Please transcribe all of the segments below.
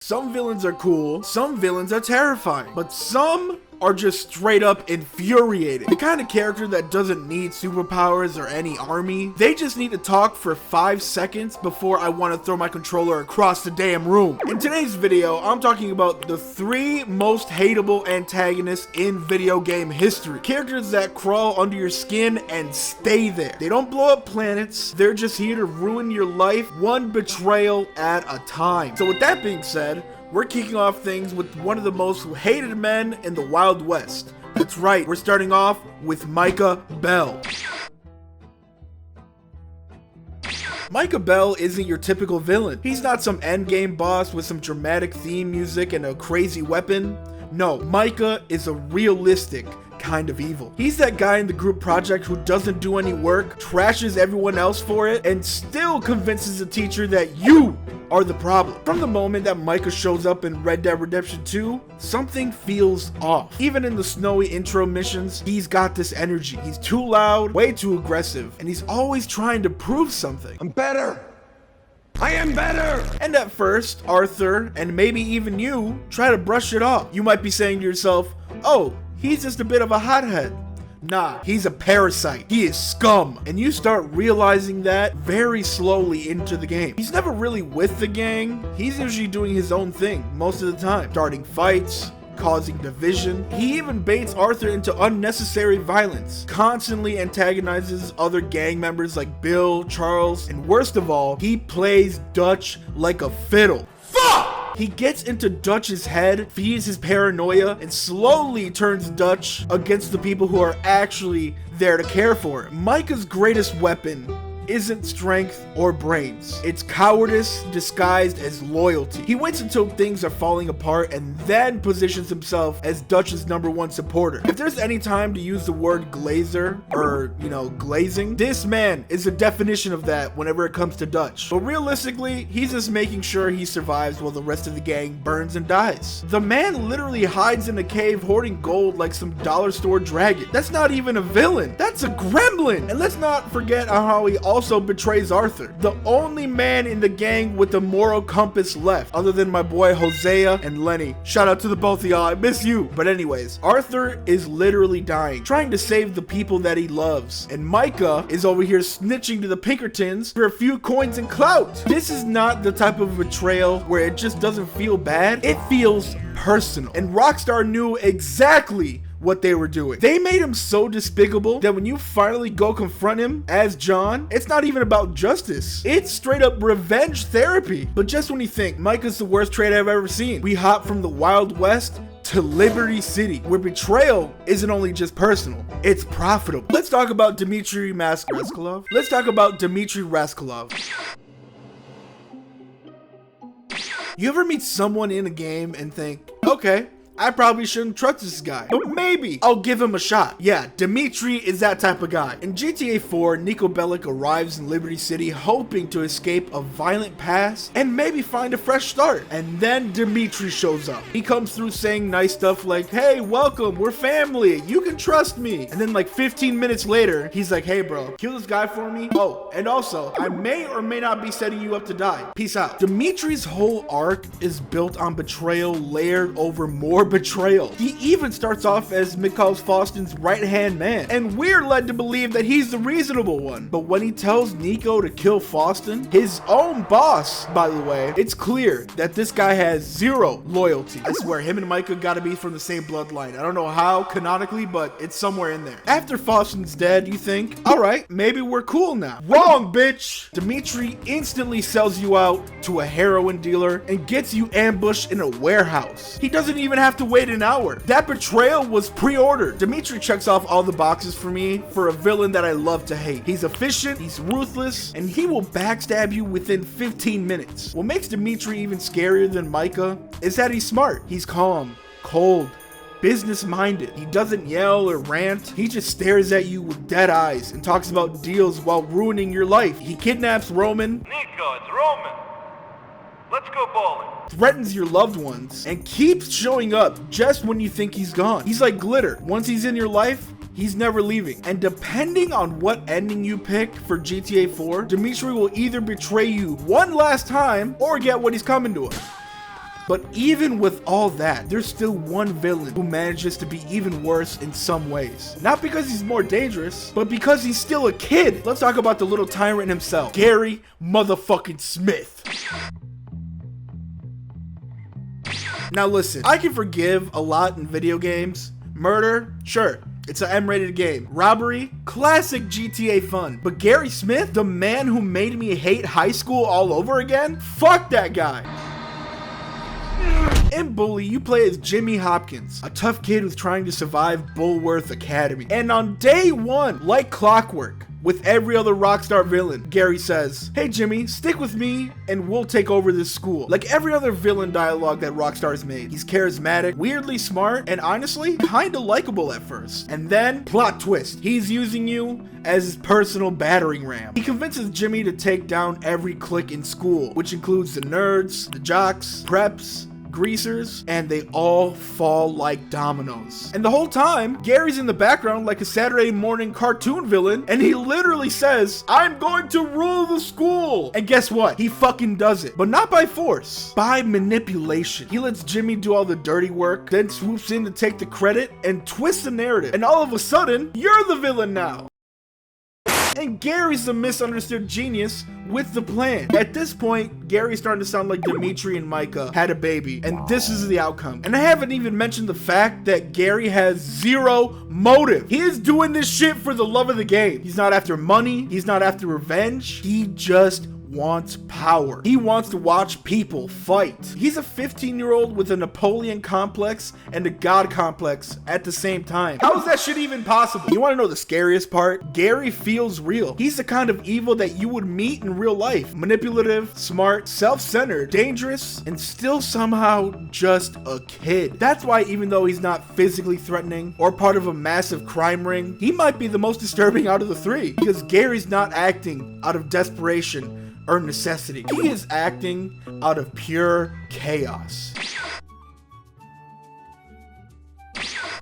Some villains are cool, some villains are terrifying, but some are just straight up infuriating. The kind of character that doesn't need superpowers or any army. They just need to talk for 5 seconds before I want to throw my controller across the damn room. In today's video, I'm talking about the 3 most hateable antagonists in video game history. Characters that crawl under your skin and stay there. They don't blow up planets, they're just here to ruin your life one betrayal at a time. So with that being said, we're kicking off things with one of the most hated men in the Wild West. That's right, we're starting off with Michah Bell. Michah Bell isn't your typical villain. He's not some endgame boss with some dramatic theme music and a crazy weapon. No, Michah is a realistic kind of evil. He's that guy in the group project who doesn't do any work, trashes everyone else for it, and still convinces the teacher that you are the problem. From the moment that Michah shows up in Red Dead Redemption 2, something feels off. Even in the snowy intro missions, he's got this energy. He's too loud, way too aggressive, and he's always trying to prove something. I'm better! I am better! And at first, Arthur, and maybe even you, try to brush it off. You might be saying to yourself, oh, he's just a bit of a hothead. Nah, he's a parasite. He is scum. And you start realizing that very slowly into the game. He's never really with the gang. He's usually doing his own thing most of the time. Starting fights, causing division. He even baits Arthur into unnecessary violence. Constantly antagonizes other gang members like Bill, Charles, and worst of all, he plays Dutch like a fiddle. Fuck! He gets into Dutch's head, feeds his paranoia, and slowly turns Dutch against the people who are actually there to care for him. Michah's greatest weapon isn't strength or brains. It's cowardice disguised as loyalty. He waits until things are falling apart and then positions himself as Dutch's #1 supporter. If there's any time to use the word glazer, or glazing, this man is the definition of that whenever it comes to Dutch. But realistically, he's just making sure he survives while the rest of the gang burns and dies. The man literally hides in a cave hoarding gold like some dollar store dragon. That's not even a villain. That's a gremlin. And let's not forget how he also betrays Arthur, the only man in the gang with a moral compass left, other than my boy Hosea and Lenny. Shout out to the both of y'all, I miss you. But anyways, Arthur is literally dying, trying to save the people that he loves, and Michah is over here snitching to the Pinkertons for a few coins and clout. This is not the type of betrayal where it just doesn't feel bad, it feels personal. And Rockstar knew exactly what they were doing. They made him so despicable that when you finally go confront him as John, it's not even about justice. It's straight up revenge therapy. But just when you think Michah's the worst trade I've ever seen, we hop from the Wild West to Liberty City, where betrayal isn't only just personal, it's profitable. Let's talk about Dimitri Rascalov. Let's talk about Dimitri Rascalov. You ever meet someone in a game and think, okay, I probably shouldn't trust this guy, but maybe I'll give him a shot. Yeah, Dimitri is that type of guy. In GTA 4, Niko Bellic arrives in Liberty City hoping to escape a violent past and maybe find a fresh start. And then Dimitri shows up. He comes through saying nice stuff like, hey, welcome, we're family, you can trust me. And then like 15 minutes later, he's like, hey bro, kill this guy for me. Oh, and also, I may or may not be setting you up to die. Peace out. Dimitri's whole arc is built on betrayal layered over more betrayal. He even starts off as Mikhail Faustin's right-hand man, and we're led to believe that he's the reasonable one. But when he tells Nico to kill Faustin, his own boss, by the way, it's clear that this guy has zero loyalty. I swear, him and Michah gotta be from the same bloodline. I don't know how canonically, but it's somewhere in there. After Faustin's dead, you think, all right, maybe we're cool now. Wrong, bitch! Dimitri instantly sells you out to a heroin dealer and gets you ambushed in a warehouse. He doesn't even have to wait an hour. That betrayal was pre-ordered. Dimitri checks off all the boxes for me for a villain that I love to hate. He's efficient, he's ruthless, and he will backstab you within 15 minutes. What makes Dimitri even scarier than Michah is that he's smart. He's calm, cold, business-minded. He doesn't yell or rant. He just stares at you with dead eyes and talks about deals while ruining your life. He kidnaps Roman. Nico, it's Roman. Let's go bowling. Threatens your loved ones, and keeps showing up just when you think he's gone. He's like glitter. Once he's in your life, he's never leaving. And depending on what ending you pick for GTA 4, Dimitri will either betray you one last time or get what he's coming to him. But even with all that, there's still one villain who manages to be even worse in some ways. Not because he's more dangerous, but because he's still a kid. Let's talk about the little tyrant himself, Gary motherfucking Smith. Now listen, I can forgive a lot in video games. Murder, sure, it's an M-rated game. Robbery, classic GTA fun. But Gary Smith, the man who made me hate high school all over again? Fuck that guy. In Bully, you play as Jimmy Hopkins, a tough kid who's trying to survive Bullworth Academy. And on day one, like clockwork, with every other Rockstar villain, Gary says, "Hey Jimmy, stick with me and we'll take over this school." Like every other villain dialogue that Rockstar's made. He's charismatic, weirdly smart, and honestly, kinda likable at first. And then, plot twist, he's using you as his personal battering ram. He convinces Jimmy to take down every clique in school, which includes the nerds, the jocks, preps, greasers, and they all fall like dominoes. And the whole time, Gary's in the background like a Saturday morning cartoon villain, and he literally says, "I'm going to rule the school." And guess what? He fucking does it. But not by force, by manipulation. He lets Jimmy do all the dirty work, then swoops in to take the credit and twist the narrative. And all of a sudden, you're the villain now. And Gary's the misunderstood genius with the plan. At this point, Gary's starting to sound like Dimitri and Michah had a baby, and this is the outcome. And I haven't even mentioned the fact that Gary has zero motive. He is doing this shit for the love of the game. He's not after money, he's not after revenge, he just wants power. He wants to watch people fight. He's a 15-year-old with a Napoleon complex and a God complex at the same time. How is that shit even possible? You want to know the scariest part? Gary feels real. He's the kind of evil that you would meet in real life. Manipulative, smart, self-centered, dangerous, and still somehow just a kid. That's why even though he's not physically threatening or part of a massive crime ring, he might be the most disturbing out of the three, because Gary's not acting out of desperation or necessity. He is acting out of pure chaos.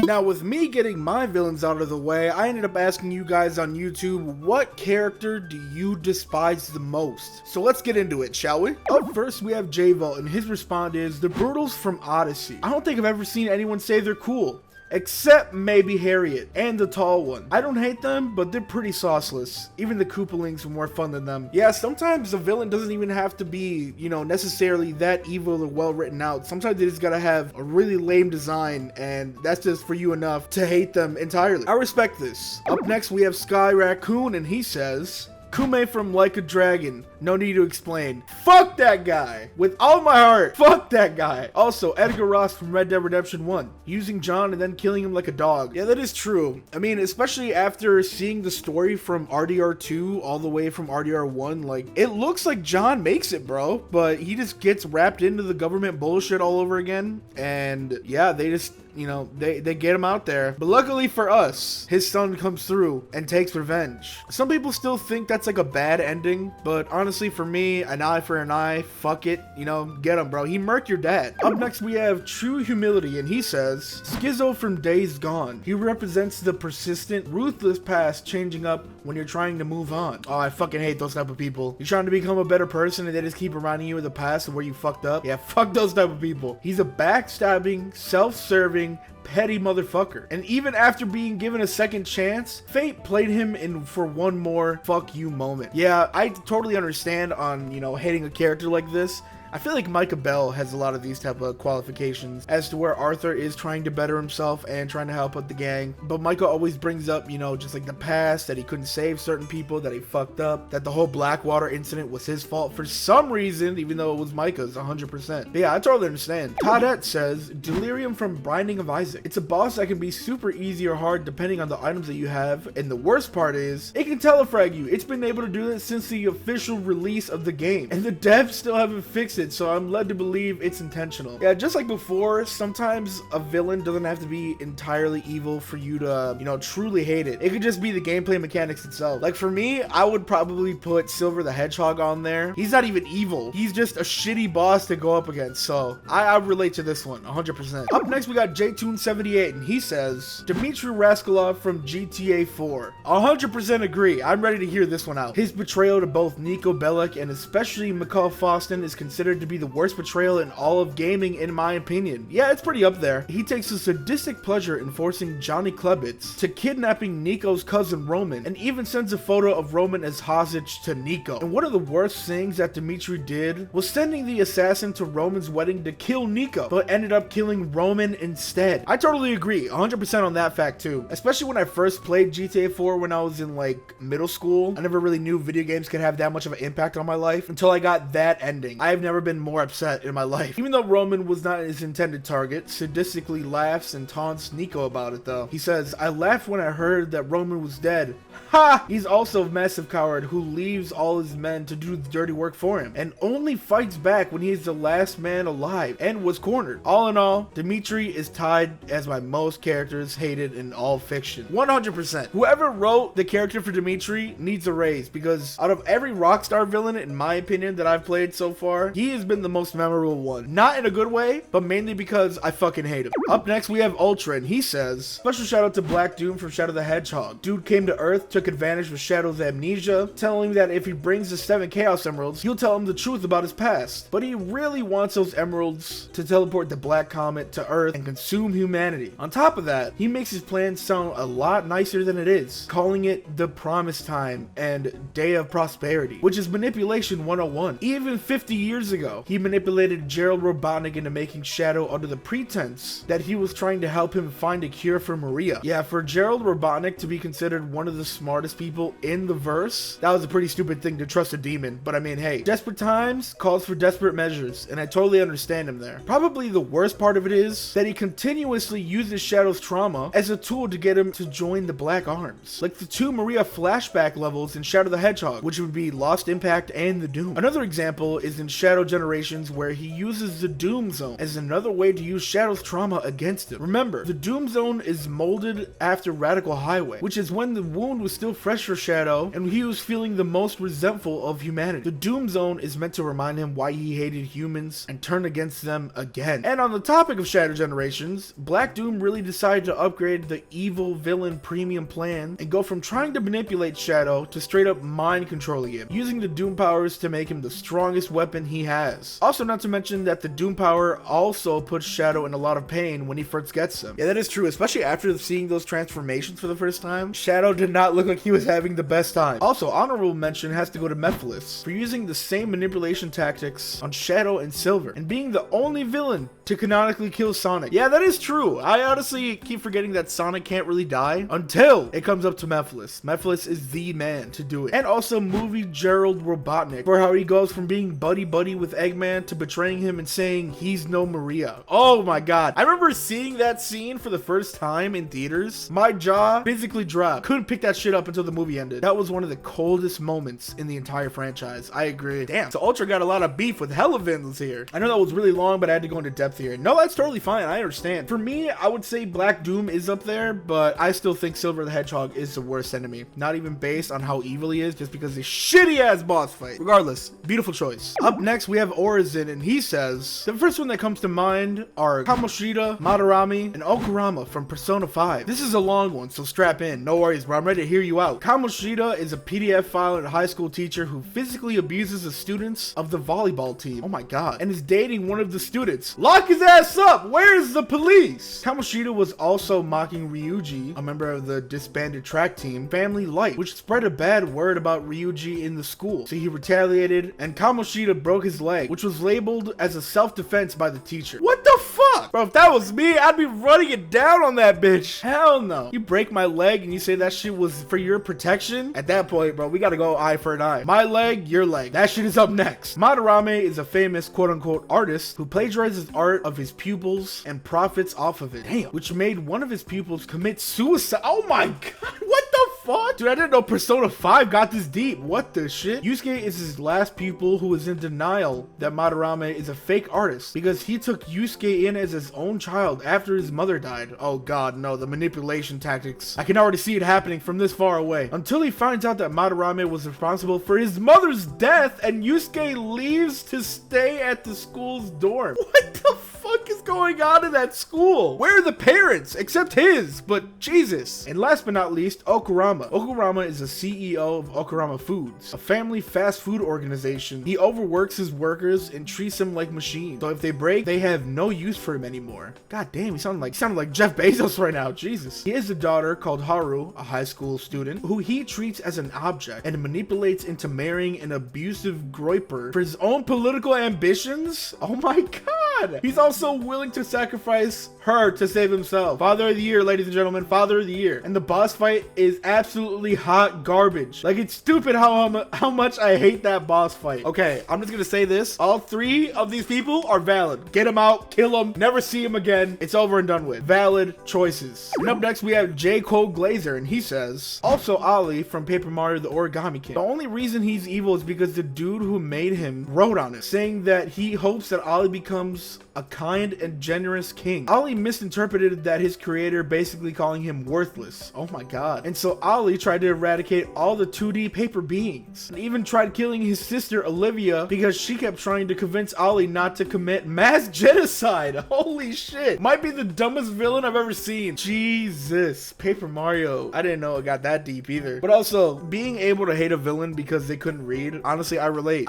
Now, with me getting my villains out of the way, I ended up asking you guys on YouTube, what character do you despise the most? So let's get into it, shall we? Up first, we have J-Vault, and his response is, the Brutals from Odyssey. I don't think I've ever seen anyone say they're cool. Except maybe Harriet and the tall one. I don't hate them, but they're pretty sauceless. Even the Koopalings were more fun than them. Yeah, sometimes a villain doesn't even have to be, you know, necessarily that evil or well written out. Sometimes they just gotta have a really lame design, and that's just for you enough to hate them entirely. I respect this. Up next, we have Sky Raccoon, and he says, Kume from Like a Dragon, no need to explain. Fuck that guy! With all my heart, fuck that guy! Also, Edgar Ross from Red Dead Redemption 1, using John and then killing him like a dog. Yeah, that is true. I mean, especially after seeing the story from RDR2 all the way from RDR1, like, it looks like John makes it, bro, but he just gets wrapped into the government bullshit all over again, and yeah, they just, you know, they get him out there. But luckily for us, his son comes through and takes revenge. Some people still think that's like a bad ending, but honestly for me, an eye for an eye, fuck it, you know, get him, bro. He murked your dad. Up next we have True Humility, and he says, Schizo from Days Gone. He represents the persistent, ruthless past changing up when you're trying to move on. Oh, I fucking hate those type of people. You're trying to become a better person and they just keep reminding you of the past and where you fucked up. Yeah, fuck those type of people. He's a backstabbing, self-serving, petty motherfucker. And even after being given a second chance, fate played him in for one more fuck you moment. Yeah, I totally understand on, you know, hating a character like this. I feel like Michah Bell has a lot of these type of qualifications as to where Arthur is trying to better himself and trying to help out the gang, but Michah always brings up, you know, just like the past, that he couldn't save certain people, that he fucked up, that the whole Blackwater incident was his fault for some reason, even though it was Micah's 100%. But yeah, I totally understand. Toadette says, Delirium from Binding of Isaac. It's a boss that can be super easy or hard depending on the items that you have, and the worst part is, it can telefrag you. It's been able to do this since the official release of the game, and the devs still haven't fixed it, so I'm led to believe it's intentional. Yeah, just like before, sometimes a villain doesn't have to be entirely evil for you to, you know, truly hate it. It could just be the gameplay mechanics itself. Like for me, I would probably put Silver the Hedgehog on there. He's not even evil. He's just a shitty boss to go up against, so I relate to this one 100%. Up next, we got JTune78, and he says, Dimitri Rascalov from GTA 4. 100% agree. I'm ready to hear this one out. His betrayal to both Nico Bellic and especially McCall Faustin is considered considered to be the worst betrayal in all of gaming in my opinion. Yeah, it's pretty up there. He takes a sadistic pleasure in forcing Johnny Klebitz to kidnapping Nico's cousin Roman, and even sends a photo of Roman as hostage to Nico. And one of the worst things that Dimitri did was sending the assassin to Roman's wedding to kill Nico, but ended up killing Roman instead. I totally agree, 100% on that fact too. Especially when I first played GTA 4 when I was in like middle school. I never really knew video games could have that much of an impact on my life until I got that ending. I have never been more upset in my life. Even though Roman was not his intended target, sadistically laughs and taunts Nico about it though. He says, "I laughed when I heard that Roman was dead." Ha! He's also a massive coward who leaves all his men to do the dirty work for him, and only fights back when he is the last man alive and was cornered. All in all, Dimitri is tied as my most characters hated in all fiction. 100%. Whoever wrote the character for Dimitri needs a raise, because out of every Rockstar villain, in my opinion, that I've played so far, he has been the most memorable one. Not in a good way, but mainly because I fucking hate him. Up next, we have Ultra, and he says, "Special shout out to Black Doom from Shadow the Hedgehog. Dude came to Earth, took advantage of Shadow's amnesia, telling him that if he brings the 7 Chaos Emeralds, he'll tell him the truth about his past. But he really wants those emeralds to teleport the Black Comet to Earth and consume humanity. On top of that, he makes his plan sound a lot nicer than it is, calling it the Promise Time and Day of Prosperity, which is manipulation 101. Even 50 years ago, he manipulated Gerald Robotnik into making Shadow under the pretense that he was trying to help him find a cure for Maria. Yeah, for Gerald Robotnik to be considered one of the smartest people in the verse, that was a pretty stupid thing to trust a demon, but I mean, hey, desperate times calls for desperate measures, and I totally understand him there. Probably the worst part of it is that he continuously uses Shadow's trauma as a tool to get him to join the Black Arms, like the 2 Maria flashback levels in Shadow the Hedgehog, which would be Lost Impact and the Doom. Another example is in Shadow Generations, where he uses the Doom Zone as another way to use Shadow's trauma against him. Remember, the Doom Zone is molded after Radical Highway, which is when the wound was still fresh for Shadow and he was feeling the most resentful of humanity. The Doom Zone is meant to remind him why he hated humans and turn against them again. And on the topic of Shadow Generations, Black Doom really decided to upgrade the evil villain premium plan and go from trying to manipulate Shadow to straight up mind controlling him, using the Doom powers to make him the strongest weapon he has. Also, not to mention that the Doom power also puts Shadow in a lot of pain when he first gets them. Yeah, that is true, especially after seeing those transformations for the first time. Shadow did not look like he was having the best time. Also, honorable mention has to go to Mephiles for using the same manipulation tactics on Shadow and Silver, and being the only villain to canonically kill Sonic. Yeah, that is true. I honestly keep forgetting that Sonic can't really die until it comes up to Mephiles. Mephiles is the man to do it. And also movie Gerald Robotnik for how he goes from being buddy-buddy with Eggman to betraying him and saying he's no Maria. Oh my god. I remember seeing that scene for the first time in theaters. My jaw physically dropped. Couldn't pick that shit up until the movie ended. That was one of the coldest moments in the entire franchise. I agree. Damn, so Ultra got a lot of beef with hella villains here. I know that was really long, but I had to go into depth here. No, that's totally fine. I understand. For me, I would say Black Doom is up there, but I still think Silver the Hedgehog is the worst enemy. Not even based on how evil he is, just because of the shitty ass boss fight. Regardless, beautiful choice. Up next, we have Orison, and he says, the first one that comes to mind are Kamoshida, Madarame, and Okurama from Persona 5. This is a long one, so strap in. No worries, bro. I'm ready to hear you out. Kamoshida is a PDF file and a high school teacher who physically abuses the students of the volleyball team. Oh my god. And is dating one of the students. Lock his ass up! Where's the police? Kamoshida was also mocking Ryuji, a member of the disbanded track team, Family Light, which spread a bad word about Ryuji in the school. So he retaliated, and Kamoshida broke his leg, which was labeled as a self-defense by the teacher. What the fuck? Bro, if that was me, I'd be running it down on that bitch. Hell no. You break my leg and you say that shit was for your protection? At that point, bro, we gotta go eye for an eye. My leg, your leg. That shit is up next. Madarame is a famous quote-unquote artist who plagiarizes art of his pupils and profits off of it. Damn. Which made one of his pupils commit suicide. Oh my god. What the fuck? Dude, I didn't know Persona 5 got this deep. What the shit? Yusuke is his last pupil who is in denial that Madarame is a fake artist because he took Yusuke in as his own child after his mother died. Oh god, no, the manipulation tactics. I can already see it happening from this far away. Until he finds out that Madarame was responsible for his mother's death and Yusuke leaves to stay at the school's dorm. What the fuck is going going on in that school? Where are the parents? Except his, but Jesus. And last but not least, Okurama. Okurama is the CEO of Okurama Foods, a family fast food organization. He overworks his workers and treats them like machines. So if they break, they have no use for him anymore. God damn, he sounded like Jeff Bezos right now. Jesus. He has a daughter called Haru, a high school student, who he treats as an object and manipulates into marrying an abusive groiper for his own political ambitions. Oh my god. He's also willing to sacrifice her to save himself. Father of the year, ladies and gentlemen, father of the year. And the boss fight is absolutely hot garbage. Like, it's stupid how much I hate that boss fight. Okay, I'm just gonna say this. All three of these people are valid. Get them out, kill them, never see them again. It's over and done with. Valid choices. And up next we have J. Cole Glazer, and he says, also Ollie from Paper Mario the Origami King. The only reason he's evil is because the dude who made him wrote on it, saying that he hopes that Ollie becomes a kind and generous king. Ollie misinterpreted that his creator basically calling him worthless. Oh my god. And so Ollie tried to eradicate all the 2D paper beings, and even tried killing his sister Olivia because she kept trying to convince Ollie not to commit mass genocide. Holy shit. Might be the dumbest villain I've ever seen. Jesus. Paper Mario. I didn't know it got that deep either. But also, being able to hate a villain because they couldn't read, honestly, I relate.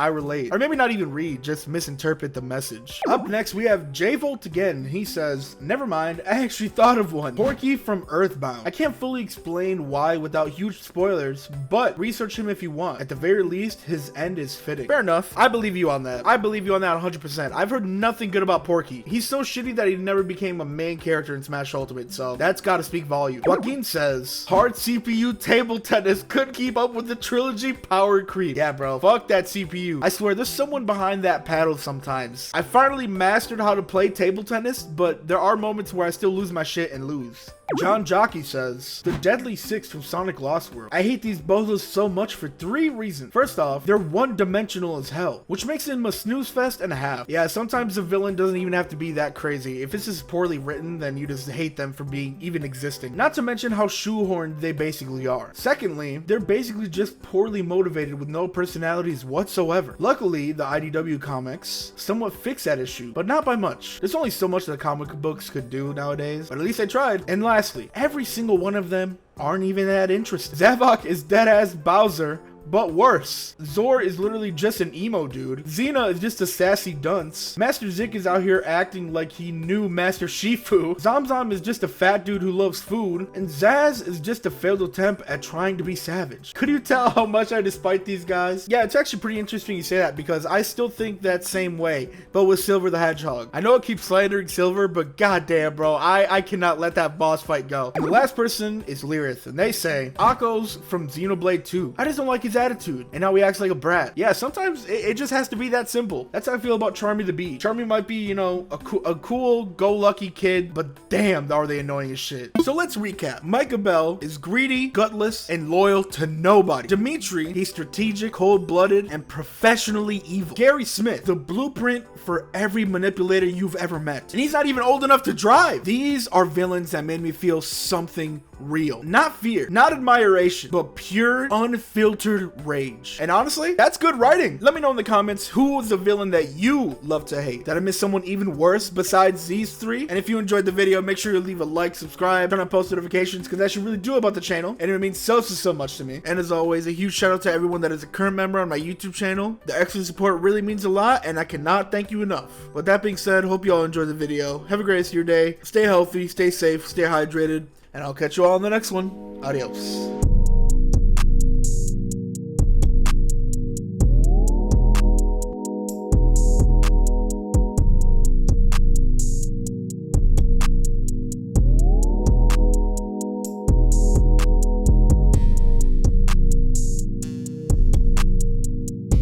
Or maybe not even read, just misinterpret the message. Up next, we have J Volt again. He says, never mind, I actually thought of one. Porky from Earthbound. I can't fully explain why without huge spoilers, but research him if you want. At the very least, his end is fitting. Fair enough. I believe you on that. I believe you on that 100%. I've heard nothing good about Porky. He's so shitty that he never became a main character in Smash Ultimate, so that's gotta speak volume. Joaquin says, hard CPU table tennis couldn't keep up with the TrillAG power creep. Yeah, bro. Fuck that CPU. I swear, there's someone behind that paddle sometimes. I finally mastered how to play table tennis, but there are moments where I still lose my shit and lose. John Jockey says, the Deadly Six from Sonic Lost World. I hate these bozos so much for 3 reasons. First off, they're one-dimensional as hell, which makes them a snooze fest and a half. Yeah, sometimes the villain doesn't even have to be that crazy. If this is poorly written, then you just hate them for being even existing. Not to mention how shoehorned they basically are. Secondly, they're basically just poorly motivated with no personalities whatsoever. Luckily, the IDW comics somewhat fix that issue, but not by much. There's only so much that comic books could do nowadays, but at least they tried. And lastly, every single one of them aren't even that interesting. Zavok is dead-ass Bowser, but worse. Zor is literally just an emo dude. Xena is just a sassy dunce. Master Zik is out here acting like he knew Master Shifu. Zamzam is just a fat dude who loves food. And Zaz is just a failed attempt at trying to be savage. Could you tell how much I despise these guys? Yeah, it's actually pretty interesting you say that, because I still think that same way, but with Silver the Hedgehog. I know I keep slandering Silver, but goddamn, bro, I cannot let that boss fight go. And the last person is Lyrith, and they say, Akko's from Xenoblade 2. I just don't like his attitude, and now he acts like a brat. Yeah, sometimes it just has to be that simple. That's how I feel about Charmy the Bee. Charmy might be, you know, a cool, go-lucky kid, but damn, are they annoying as shit. So let's recap. Michah Bell is greedy, gutless, and loyal to nobody. Dimitri, he's strategic, cold-blooded, and professionally evil. Gary Smith, the blueprint for every manipulator you've ever met. And he's not even old enough to drive. These are villains that made me feel something real. Not fear, not admiration, but pure, unfiltered rage. And honestly, that's good writing. Let me know in the comments who was the villain that you love to hate. Did I miss someone even worse besides these 3? And if you enjoyed the video, make sure you leave a like, subscribe, turn on post notifications, because that should really do about the channel, and it means so much to me. And as always, a huge shout out to everyone that is a current member on my YouTube channel. The extra support really means a lot, and I cannot thank you enough. With that being said, hope you all enjoyed the video. Have a great rest of your day. Stay healthy, stay safe, stay hydrated, and I'll catch you all in the next one. Adios.